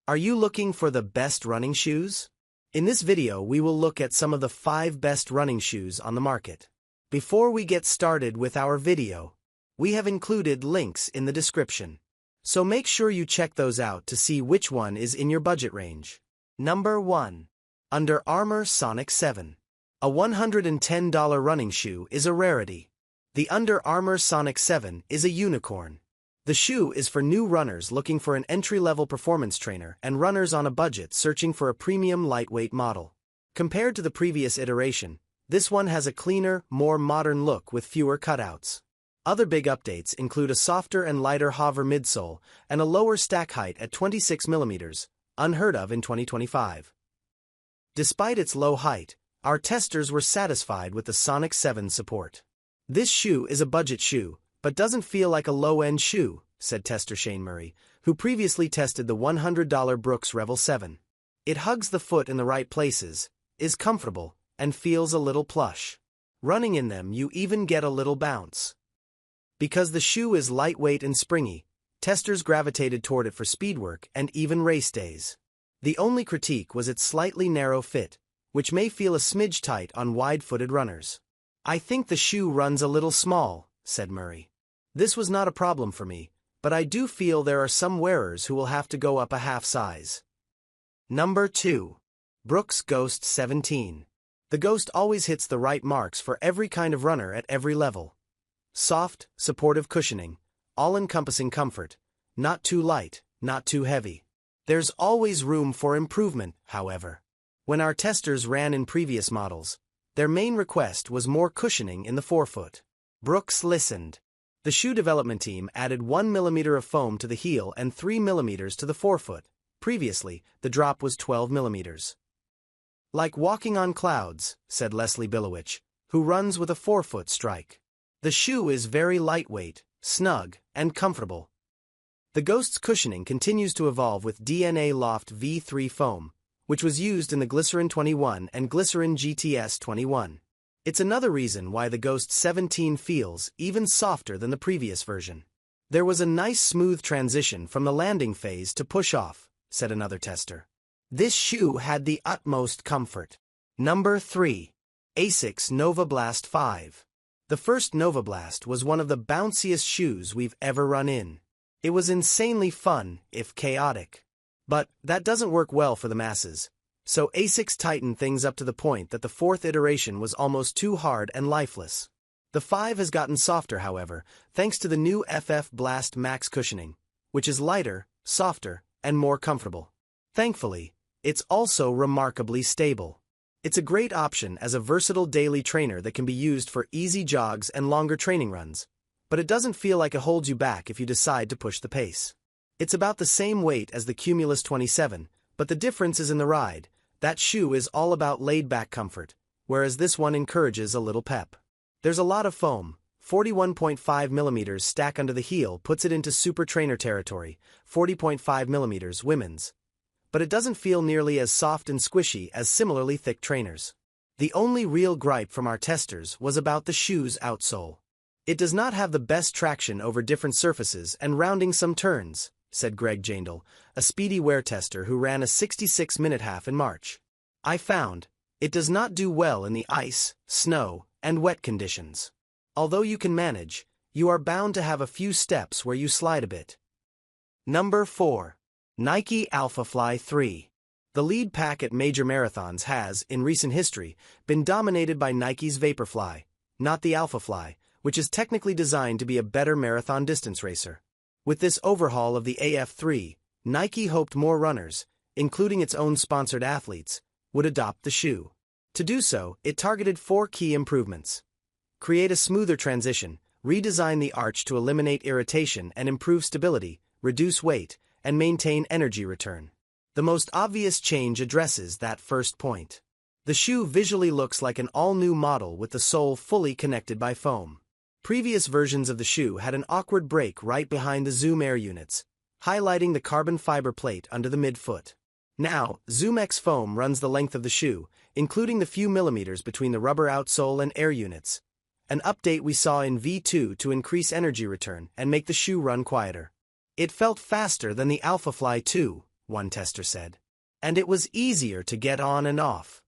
Are you looking for the best running shoes? In this video, we will look at some of the 5 best running shoes on the market. Before we get started with our video, we have included links in the description. So make sure you check those out to see which one is in your budget range. Number 1. Under Armour Sonic 7. A $110 running shoe is a rarity. The Under Armour Sonic 7 is a unicorn. The shoe is for new runners looking for an entry-level performance trainer and runners on a budget searching for a premium lightweight model. Compared to the previous iteration, this one has a cleaner, more modern look with fewer cutouts. Other big updates include a softer and lighter hover midsole and a lower stack height at 26 mm, unheard of in 2025. Despite its low height, our testers were satisfied with the Sonic 7 support. This shoe is a budget shoe, but doesn't feel like a low-end shoe, said tester Shane Murray, who previously tested the $100 Brooks Revel 7. It hugs the foot in the right places, is comfortable, and feels a little plush. Running in them, you even get a little bounce. Because the shoe is lightweight and springy, testers gravitated toward it for speed work and even race days. The only critique was its slightly narrow fit, which may feel a smidge tight on wide-footed runners. I think the shoe runs a little small, said Murray. This was not a problem for me, but I do feel there are some wearers who will have to go up a half size. Number 2. Brooks Ghost 17. The Ghost always hits the right marks for every kind of runner at every level. Soft, supportive cushioning, all-encompassing comfort, not too light, not too heavy. There's always room for improvement, however. When our testers ran in previous models, their main request was more cushioning in the forefoot. Brooks listened. The shoe development team added 1 mm of foam to the heel and 3 mm to the forefoot. Previously, the drop was 12 mm. Like walking on clouds, said Leslie Bilowich, who runs with a forefoot strike. The shoe is very lightweight, snug, and comfortable. The Ghost's cushioning continues to evolve with DNA Loft V3 foam, which was used in the Glycerin 21 and Glycerin GTS 21. It's another reason why the Ghost 17 feels even softer than the previous version. There was a nice smooth transition from the landing phase to push-off, said another tester. This shoe had the utmost comfort. Number 3. Asics Nova Blast 5. The first Nova Blast was one of the bounciest shoes we've ever run in. It was insanely fun, if chaotic. But that doesn't work well for the masses. So Asics tightened things up to the point that the 4th iteration was almost too hard and lifeless. The 5 has gotten softer, however, thanks to the new FF Blast Max cushioning, which is lighter, softer, and more comfortable. Thankfully, it's also remarkably stable. It's a great option as a versatile daily trainer that can be used for easy jogs and longer training runs, but it doesn't feel like it holds you back if you decide to push the pace. It's about the same weight as the Cumulus 27, but the difference is in the ride. That shoe is all about laid-back comfort, whereas this one encourages a little pep. There's a lot of foam. 41.5 mm stack under the heel puts it into super trainer territory, 40.5 mm women's. But it doesn't feel nearly as soft and squishy as similarly thick trainers. The only real gripe from our testers was about the shoe's outsole. It does not have the best traction over different surfaces and rounding some turns, said Greg Jandel, a speedy wear tester who ran a 66-minute half in March. I found it does not do well in the ice, snow, and wet conditions. Although you can manage, you are bound to have a few steps where you slide a bit. Number 4. Nike Alphafly 3. The lead pack at major marathons has, in recent history, been dominated by Nike's Vaporfly, not the Alphafly, which is technically designed to be a better marathon distance racer. With this overhaul of the AF3, Nike hoped more runners, including its own sponsored athletes, would adopt the shoe. To do so, it targeted 4 key improvements. Create a smoother transition, redesign the arch to eliminate irritation and improve stability, reduce weight, and maintain energy return. The most obvious change addresses that first point. The shoe visually looks like an all-new model with the sole fully connected by foam. Previous versions of the shoe had an awkward break right behind the Zoom Air units, highlighting the carbon fiber plate under the midfoot. Now, Zoom X foam runs the length of the shoe, including the few millimeters between the rubber outsole and air units, an update we saw in V2 to increase energy return and make the shoe run quieter. It felt faster than the Alphafly 2, one tester said. And it was easier to get on and off.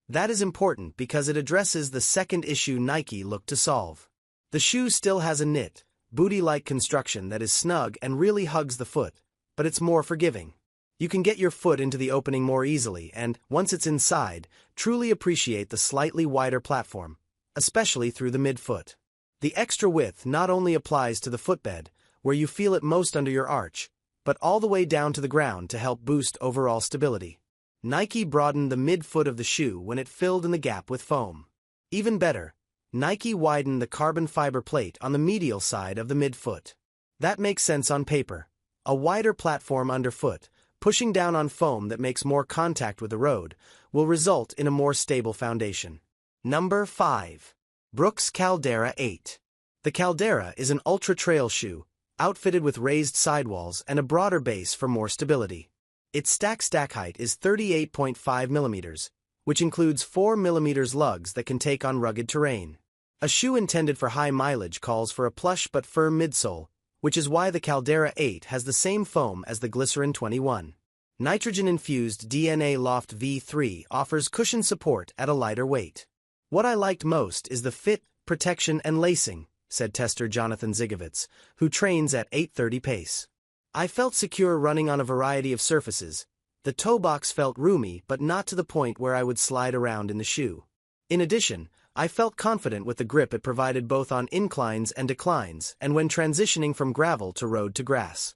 That is important because it addresses the second issue Nike looked to solve. The shoe still has a knit, booty-like construction that is snug and really hugs the foot, but it's more forgiving. You can get your foot into the opening more easily and, once it's inside, truly appreciate the slightly wider platform, especially through the midfoot. The extra width not only applies to the footbed, where you feel it most under your arch, but all the way down to the ground to help boost overall stability. Nike broadened the midfoot of the shoe when it filled in the gap with foam. Even better, Nike widened the carbon fiber plate on the medial side of the midfoot. That makes sense on paper. A wider platform underfoot, pushing down on foam that makes more contact with the road, will result in a more stable foundation. Number 5. Brooks Caldera 8. The Caldera is an ultra-trail shoe, outfitted with raised sidewalls and a broader base for more stability. Its stack height is 38.5 mm, which includes 4 mm lugs that can take on rugged terrain. A shoe intended for high mileage calls for a plush but firm midsole, which is why the Caldera 8 has the same foam as the Glycerin 21. Nitrogen-infused DNA Loft V3 offers cushion support at a lighter weight. What I liked most is the fit, protection and lacing, said tester Jonathan Zigovitz, who trains at 8:30 pace. I felt secure running on a variety of surfaces. The toe box felt roomy but not to the point where I would slide around in the shoe. In addition, I felt confident with the grip it provided both on inclines and declines and when transitioning from gravel to road to grass.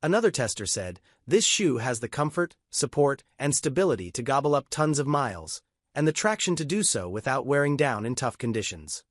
Another tester said, this shoe has the comfort, support, and stability to gobble up tons of miles, and the traction to do so without wearing down in tough conditions.